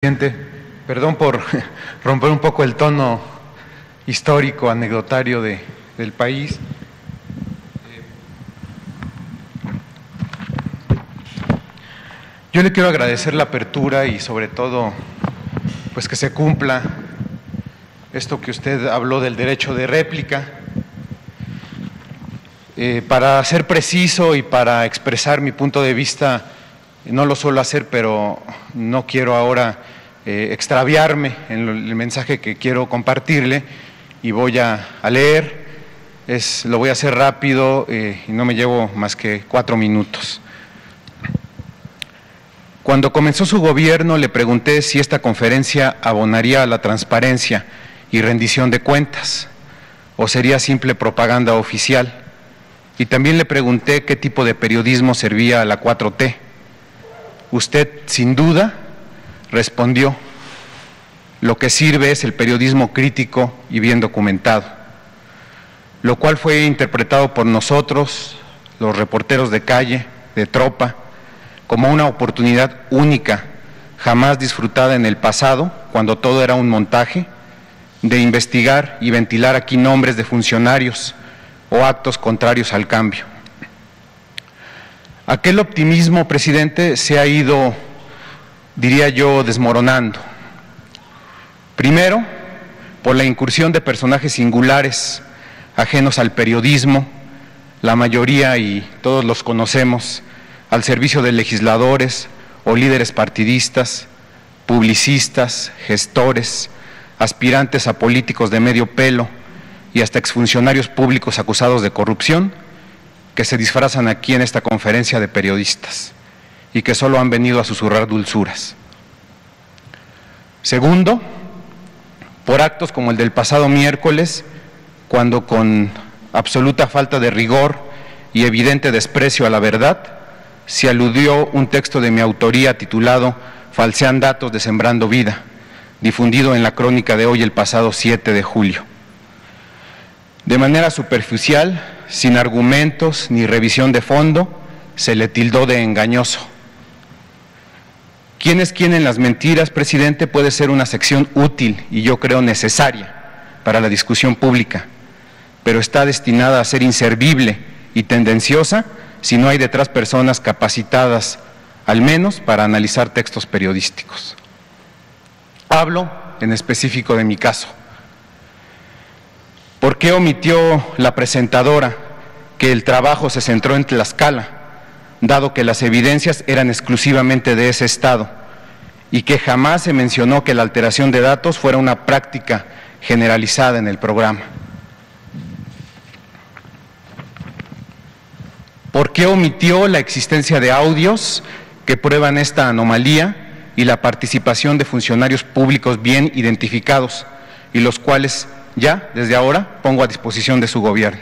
Presidente, perdón por romper un poco el tono histórico, anecdotario del país. Yo le quiero agradecer la apertura y sobre todo, pues que se cumpla esto que usted habló del derecho de réplica. Para ser preciso y para expresar mi punto de vista, no lo suelo hacer, pero no quiero ahora extraviarme en el mensaje que quiero compartirle y voy a leer. Lo voy a hacer rápido y no me llevo más que 4 minutos. Cuando comenzó su gobierno le pregunté si esta conferencia abonaría a la transparencia y rendición de cuentas o sería simple propaganda oficial. Y también le pregunté qué tipo de periodismo servía a la 4T. Usted, sin duda, respondió: lo que sirve es el periodismo crítico y bien documentado, lo cual fue interpretado por nosotros, los reporteros de calle, de tropa, como una oportunidad única, jamás disfrutada en el pasado, cuando todo era un montaje, de investigar y ventilar aquí nombres de funcionarios o actos contrarios al cambio. Aquel optimismo, presidente, se ha ido, diría yo, desmoronando. Primero, por la incursión de personajes singulares, ajenos al periodismo, la mayoría, y todos los conocemos, al servicio de legisladores o líderes partidistas, publicistas, gestores, aspirantes a políticos de medio pelo y hasta exfuncionarios públicos acusados de corrupción, que se disfrazan aquí en esta conferencia de periodistas y que solo han venido a susurrar dulzuras. Segundo, por actos como el del pasado miércoles, cuando con absoluta falta de rigor y evidente desprecio a la verdad, se aludió un texto de mi autoría titulado Falsean datos de Sembrando Vida, difundido en la crónica de hoy el pasado 7 de julio. De manera superficial, sin argumentos ni revisión de fondo, se le tildó de engañoso. ¿Quién es quién en las mentiras, presidente? Puede ser una sección útil y yo creo necesaria para la discusión pública, pero está destinada a ser inservible y tendenciosa si no hay detrás personas capacitadas, al menos para analizar textos periodísticos. Hablo en específico de mi caso. ¿Por qué omitió la presentadora que el trabajo se centró en Tlaxcala, dado que las evidencias eran exclusivamente de ese estado y que jamás se mencionó que la alteración de datos fuera una práctica generalizada en el programa? ¿Por qué omitió la existencia de audios que prueban esta anomalía y la participación de funcionarios públicos bien identificados y los cuales ya, desde ahora, pongo a disposición de su gobierno?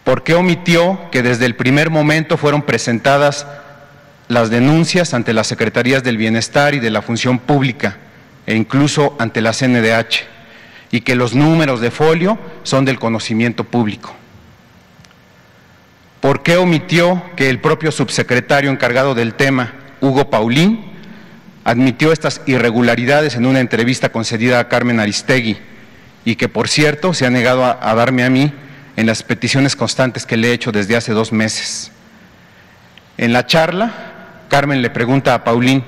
¿Por qué omitió que desde el primer momento fueron presentadas las denuncias ante las Secretarías del Bienestar y de la Función Pública e incluso ante la CNDH y que los números de folio son del conocimiento público? ¿Por qué omitió que el propio subsecretario encargado del tema, Hugo Paulín, admitió estas irregularidades en una entrevista concedida a Carmen Aristegui y que, por cierto, se ha negado a darme a mí en las peticiones constantes que le he hecho desde hace 2 meses? En la charla, Carmen le pregunta a Paulín: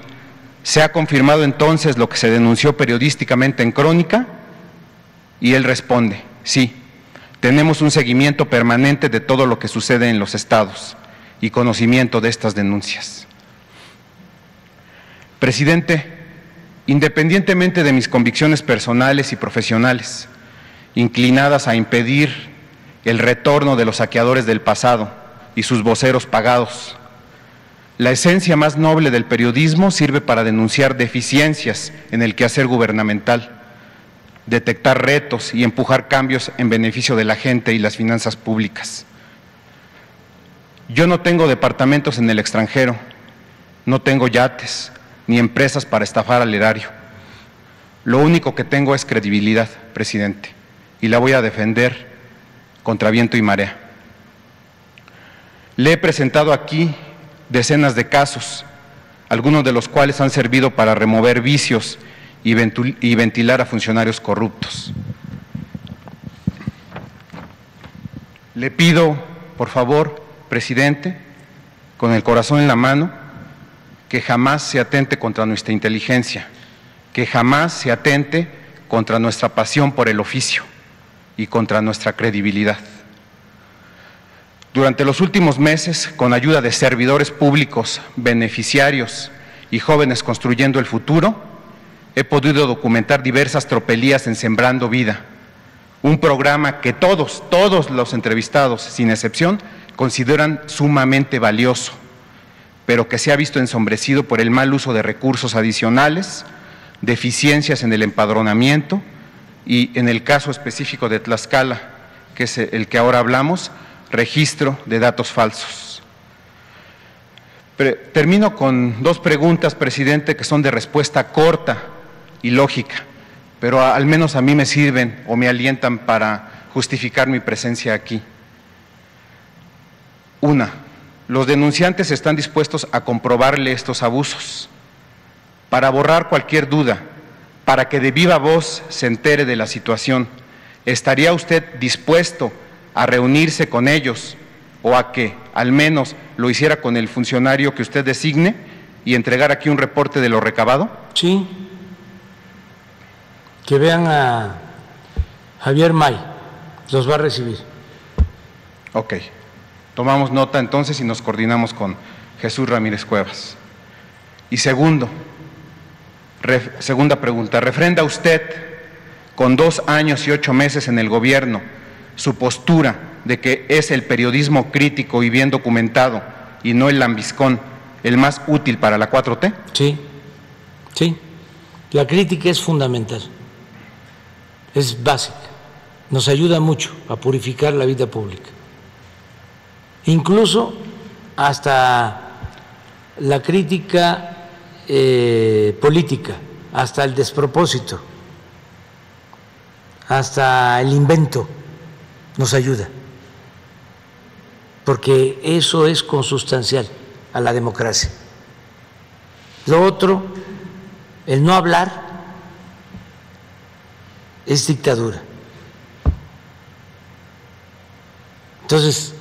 ¿se ha confirmado entonces lo que se denunció periodísticamente en Crónica? Y él responde: sí, tenemos un seguimiento permanente de todo lo que sucede en los estados y conocimiento de estas denuncias. Presidente, independientemente de mis convicciones personales y profesionales, inclinadas a impedir el retorno de los saqueadores del pasado y sus voceros pagados, la esencia más noble del periodismo sirve para denunciar deficiencias en el quehacer gubernamental, detectar retos y empujar cambios en beneficio de la gente y las finanzas públicas. Yo no tengo departamentos en el extranjero, no tengo yates ni empresas para estafar al erario. Lo único que tengo es credibilidad, presidente, y la voy a defender contra viento y marea. Le he presentado aquí decenas de casos algunos de los cuales han servido para remover vicios y ventilar a funcionarios corruptos. Le pido, por favor, presidente, con el corazón en la mano, que jamás se atente contra nuestra inteligencia, que jamás se atente contra nuestra pasión por el oficio y contra nuestra credibilidad. Durante los últimos meses, con ayuda de servidores públicos, beneficiarios y jóvenes construyendo el futuro, he podido documentar diversas tropelías en Sembrando Vida, un programa que todos los entrevistados, sin excepción, consideran sumamente valioso, pero que se ha visto ensombrecido por el mal uso de recursos adicionales, deficiencias en el empadronamiento y, en el caso específico de Tlaxcala, que es el que ahora hablamos, registro de datos falsos. Termino con dos preguntas, presidente, que son de respuesta corta y lógica, pero al menos a mí me sirven o me alientan para justificar mi presencia aquí. Una, los denunciantes están dispuestos a comprobarle estos abusos, para borrar cualquier duda, para que de viva voz se entere de la situación. ¿Estaría usted dispuesto a reunirse con ellos o a que al menos lo hiciera con el funcionario que usted designe y entregar aquí un reporte de lo recabado? Sí, que vean a Javier May, los va a recibir. Ok, tomamos nota entonces y nos coordinamos con Jesús Ramírez Cuevas. Y segunda pregunta, ¿refrenda usted, con 2 años y 8 meses en el gobierno, su postura de que es el periodismo crítico y bien documentado y no el lambiscón el más útil para la 4T? Sí, sí, la crítica es fundamental, es básica, nos ayuda mucho a purificar la vida pública, incluso hasta la crítica política, hasta el despropósito, hasta el invento nos ayuda, porque eso es consustancial a la democracia. Lo otro, el no hablar, es dictadura. Entonces,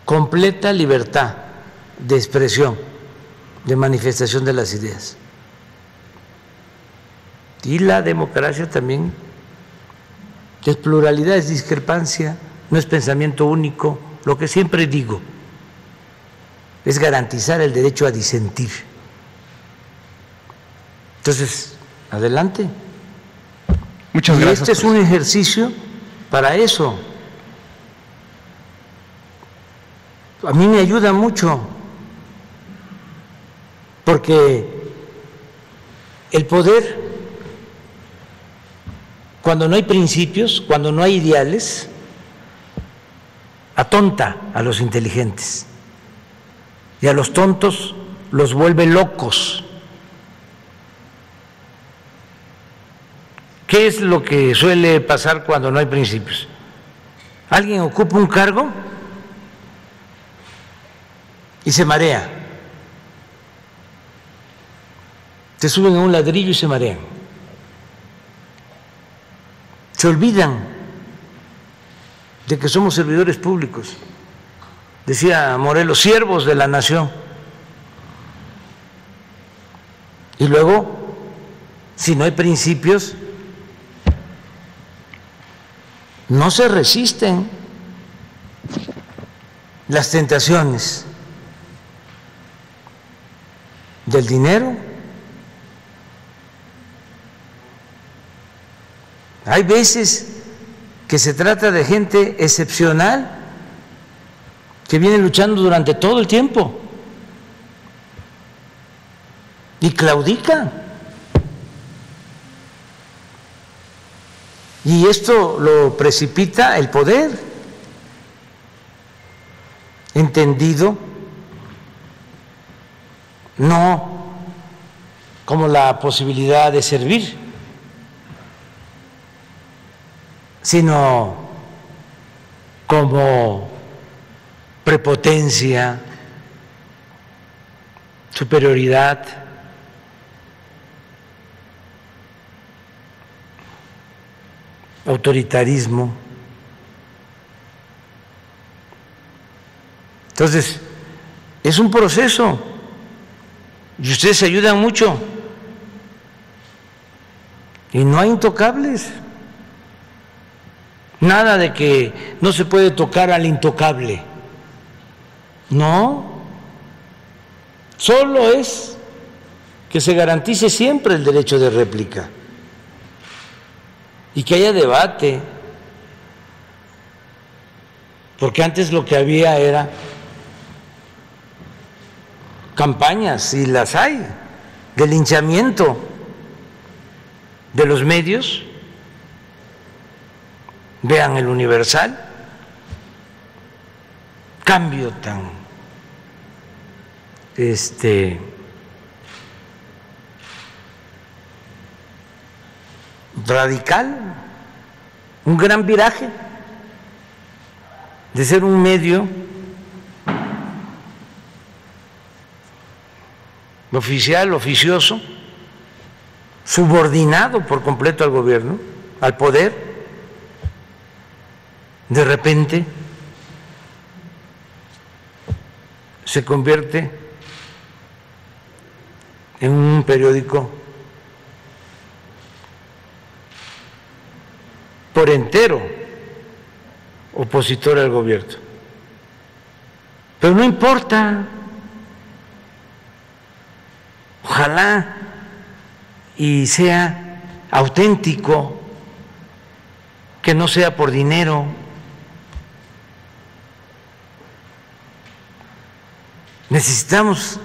completa libertad de expresión, de manifestación de las ideas. Y la democracia también es pluralidad, es discrepancia, no es pensamiento único. Lo que siempre digo es garantizar el derecho a disentir. Entonces, adelante. Muchas gracias. Este es un ejercicio para eso. A mí me ayuda mucho, porque el poder, cuando no hay principios, cuando no hay ideales, atonta a los inteligentes y a los tontos los vuelve locos. ¿Qué es lo que suele pasar cuando no hay principios? Alguien ocupa un cargo y se marea, se suben a un ladrillo y se marean, se olvidan de que somos servidores públicos. Decía Morelos, siervos de la nación. Y luego, si no hay principios, no se resisten las tentaciones del dinero. Hay veces que se trata de gente excepcional que viene luchando durante todo el tiempo y claudica. Y esto lo precipita el poder, entendido no como la posibilidad de servir, sino como prepotencia, superioridad. Autoritarismo. Entonces, es un proceso y ustedes se ayudan mucho y no hay intocables. Nada de que no se puede tocar al intocable. No, solo es que se garantice siempre el derecho de réplica y que haya debate, porque antes lo que había era campañas, y las hay, de linchamiento de los medios. Vean el Universal, cambio tan radical, un gran viraje de ser un medio oficial, oficioso, subordinado por completo al gobierno, al poder. De repente se convierte en un periódico por entero opositor al gobierno. Pero no importa, ojalá y sea auténtico, que no sea por dinero. Necesitamos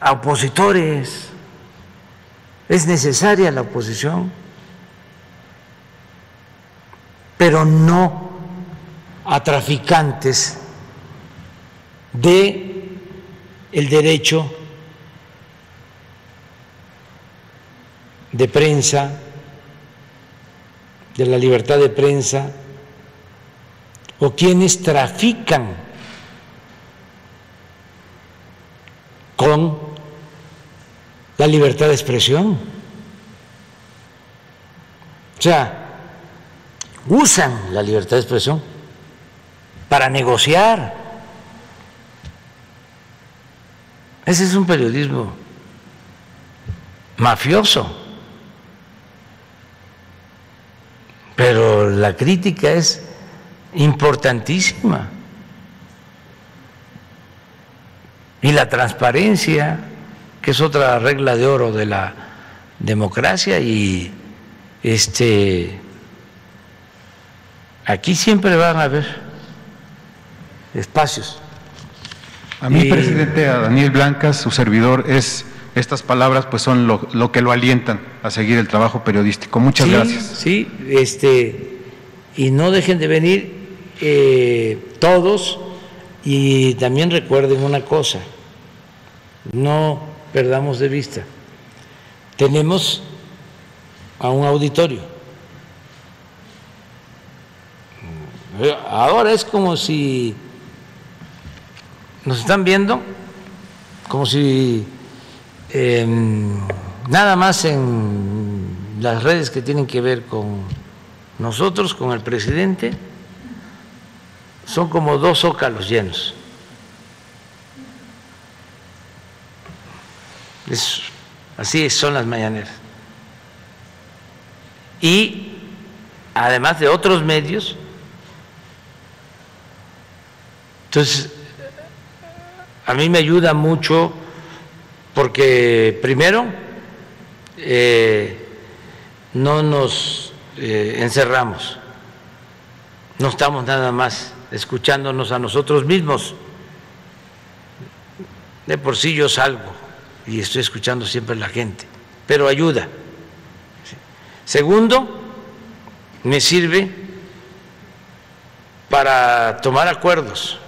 a opositores, es necesaria la oposición, pero no a traficantes de el derecho de prensa, de la libertad de prensa, o quienes trafican con la libertad de expresión. O sea, usan la libertad de expresión para negociar. Ese es un periodismo mafioso. Pero la crítica es importantísima. Y la transparencia, que es otra regla de oro de la democracia, y aquí siempre van a haber espacios. A mí, presidente, a Daniel Blancas, su servidor, estas palabras pues son lo que lo alientan a seguir el trabajo periodístico. Muchas gracias. Sí, y no dejen de venir todos, y también recuerden una cosa, no perdamos de vista, tenemos a un auditorio. Ahora es como si nos están viendo, como si nada más en las redes que tienen que ver con nosotros, con el presidente, son como 2 zócalos llenos. Así son las mañaneras. Y además de otros medios, entonces a mí me ayuda mucho porque primero no nos encerramos, no estamos nada más escuchándonos a nosotros mismos. De por sí yo salgo y estoy escuchando siempre a la gente, pero ayuda. Segundo, me sirve para tomar acuerdos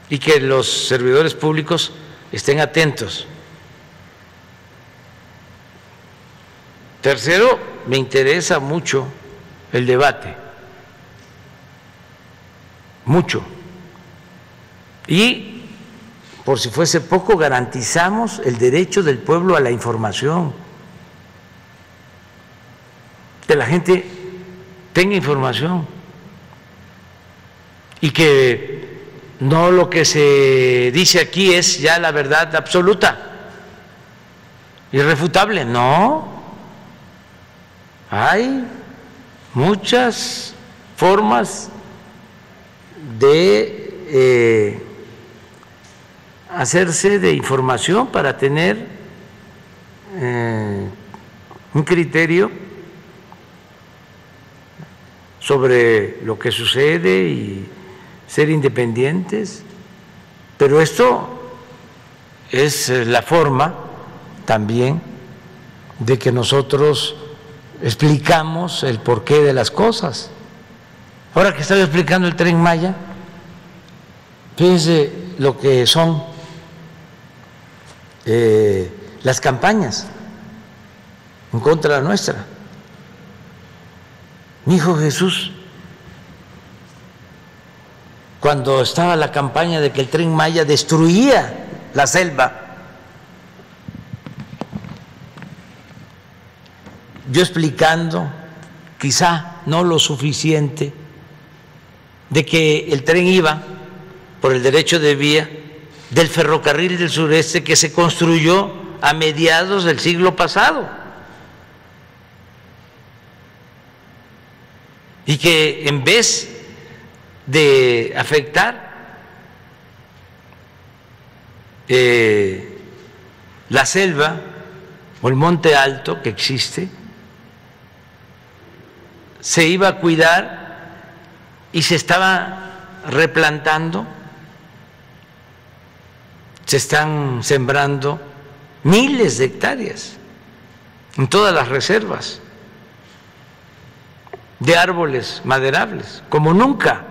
y que los servidores públicos estén atentos. Tercero, me interesa mucho el debate, mucho, Y, por si fuese poco, garantizamos el derecho del pueblo a la información, que la gente tenga información y que no lo que se dice aquí es ya la verdad absoluta, irrefutable. No, hay muchas formas de hacerse de información para tener un criterio sobre lo que sucede y ser independientes, pero esto es la forma también de que nosotros explicamos el porqué de las cosas. Ahora que estaba explicando el Tren Maya, fíjense lo que son las campañas en contra de la nuestra. Mi hijo Jesús, cuando estaba la campaña de que el Tren Maya destruía la selva, yo explicando, quizá no lo suficiente, de que el tren iba por el derecho de vía del ferrocarril del sureste que se construyó a mediados del siglo pasado y que en vez de afectar la selva o el monte alto que existe, se iba a cuidar y se estaba replantando, se están sembrando miles de hectáreas en todas las reservas de árboles maderables, como nunca.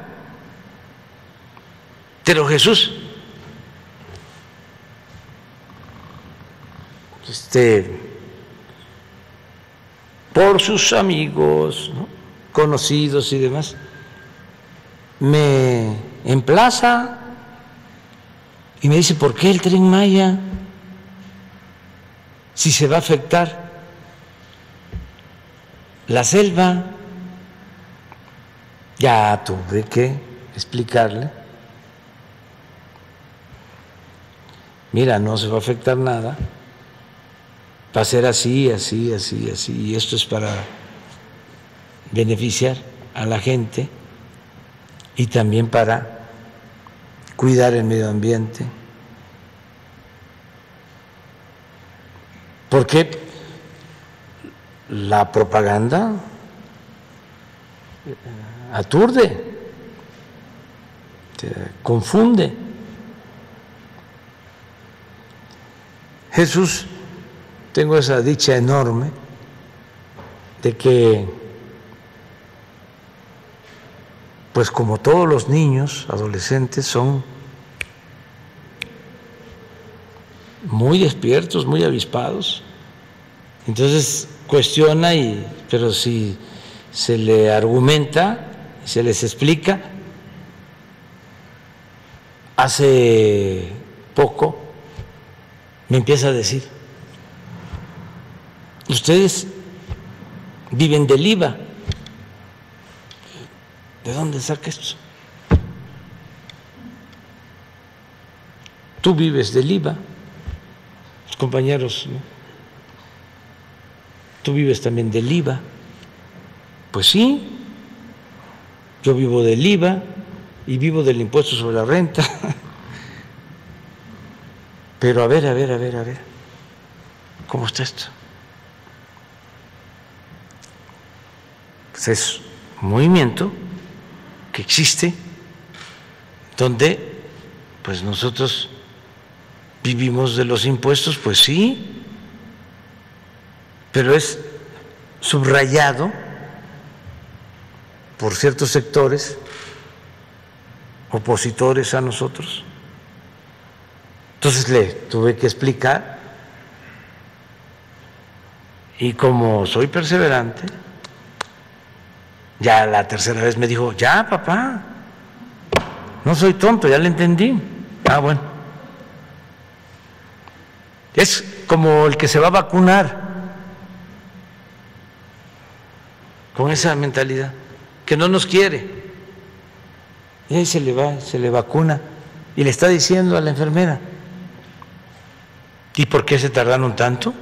Pero Jesús, por sus amigos, ¿no?, conocidos y demás, me emplaza y me dice: ¿por qué el Tren Maya? Si se va a afectar la selva. Ya tuve que explicarle: mira, no se va a afectar nada, va a ser así, así, así, así, y esto es para beneficiar a la gente y también para cuidar el medio ambiente. Porque la propaganda aturde, confunde. Jesús, tengo esa dicha enorme de que, pues como todos los niños, adolescentes, son muy despiertos, muy avispados. Entonces cuestiona, pero si se le argumenta, se les explica. Hace poco me empieza a decir: ustedes viven del IVA. ¿De dónde saca esto? Tú vives del IVA, los compañeros, ¿no? Tú vives también del IVA. Pues sí, yo vivo del IVA y vivo del impuesto sobre la renta. Pero a ver, ¿cómo está esto? Pues es un movimiento que existe donde pues nosotros vivimos de los impuestos, pues sí, pero es subrayado por ciertos sectores opositores a nosotros. Entonces le tuve que explicar, y como soy perseverante, ya la tercera vez me dijo: ya, papá, no soy tonto, ya le entendí. Bueno. Es como el que se va a vacunar con esa mentalidad, que no nos quiere. Y ahí se le va, se le vacuna y le está diciendo a la enfermera, ¿y por qué se tardaron tanto?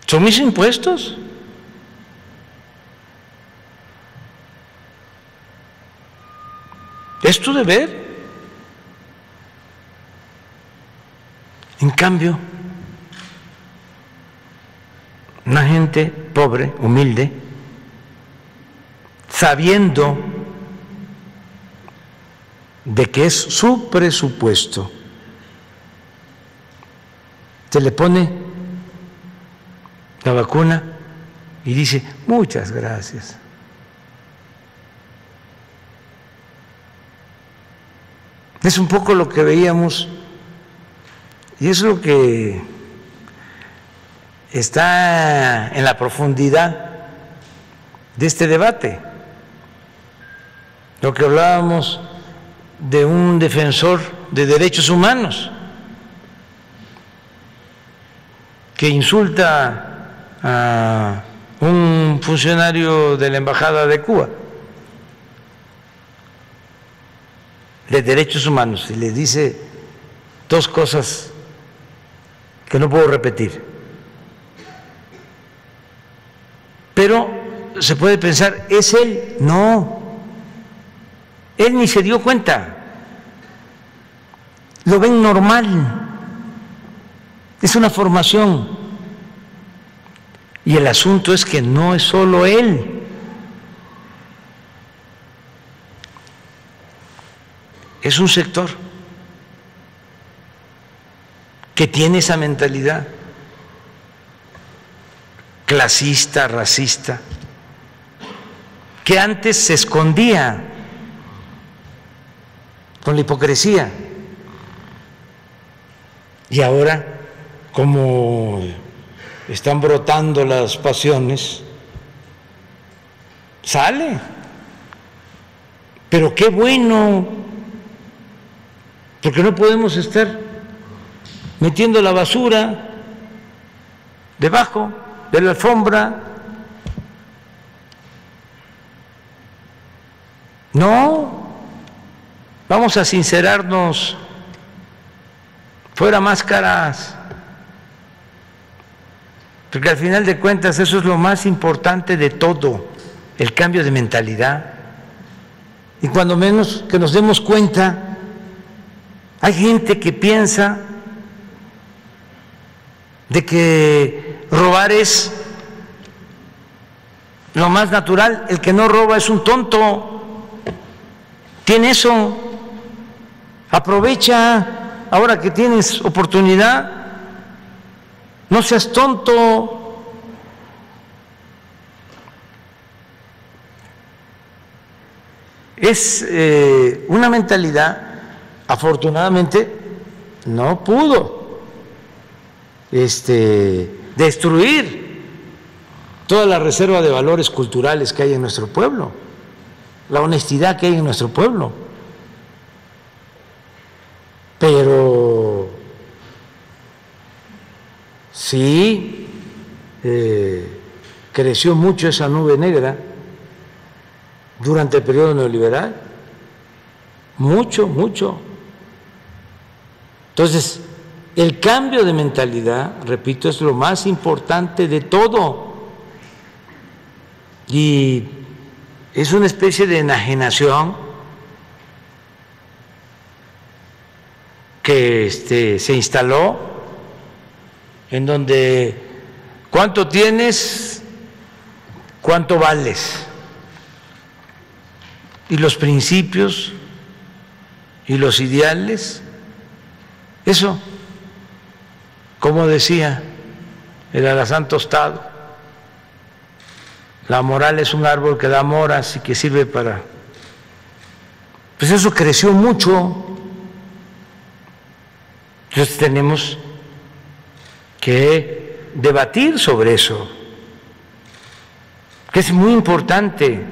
¿Son mis impuestos? ¿Es tu deber? En cambio, una gente pobre, humilde, sabiendo de que es su presupuesto, se le pone la vacuna y dice, muchas gracias. Es un poco lo que veíamos y es lo que está en la profundidad de este debate. Lo que hablábamos de un defensor de derechos humanos que insulta a un funcionario de la Embajada de Cuba de derechos humanos y le dice dos cosas que no puedo repetir. Pero se puede pensar, ¿es él? No, él ni se dio cuenta, lo ven normal, es una formación. Y el asunto es que no es solo él. Es un sector que tiene esa mentalidad clasista, racista, que antes se escondía con la hipocresía y ahora, como están brotando las pasiones, sale. Pero qué bueno, porque no podemos estar metiendo la basura debajo de la alfombra. No, vamos a sincerarnos, fuera máscaras, porque al final de cuentas eso es lo más importante de todo, el cambio de mentalidad. Y cuando menos que nos demos cuenta, hay gente que piensa de que robar es lo más natural, el que no roba es un tonto, tiene eso, aprovecha ahora que tienes oportunidad, no seas tonto. Es una mentalidad, afortunadamente no pudo destruir toda la reserva de valores culturales que hay en nuestro pueblo, la honestidad que hay en nuestro pueblo. Pero sí creció mucho esa nube negra durante el periodo neoliberal, mucho, mucho. Entonces, el cambio de mentalidad, repito, es lo más importante de todo. Y es una especie de enajenación que se instaló, en donde ¿cuánto tienes? ¿Cuánto vales? Y los principios y los ideales, eso, como decía el alazán tostado, la moral es un árbol que da moras y que sirve para... Pues eso creció mucho. Entonces tenemos que debatir sobre eso, que es muy importante,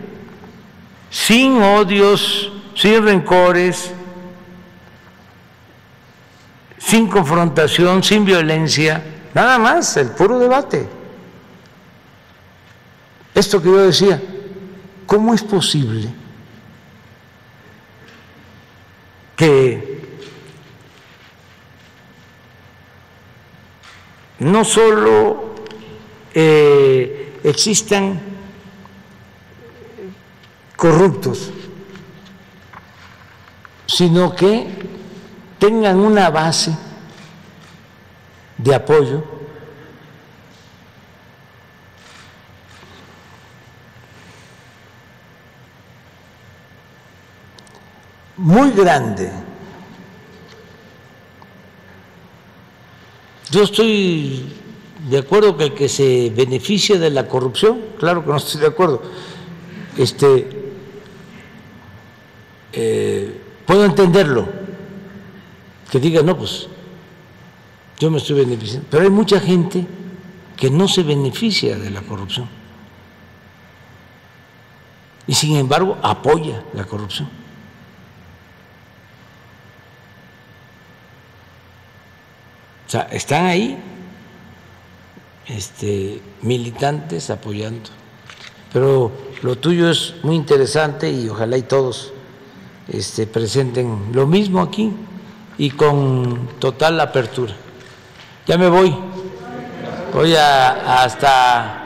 sin odios sin rencores, sin confrontación, sin violencia, nada más, el puro debate. Esto que yo decía, ¿cómo es posible que no solo existan corruptos, sino que tengan una base de apoyo muy grande? Yo estoy de acuerdo que el que se beneficia de la corrupción, claro que no estoy de acuerdo, puedo entenderlo, que diga, no, pues yo me estoy beneficiando, pero hay mucha gente que no se beneficia de la corrupción y sin embargo apoya la corrupción. O sea, están ahí militantes apoyando. Pero lo tuyo es muy interesante y ojalá y todos presenten lo mismo aquí y con total apertura. Ya me voy hasta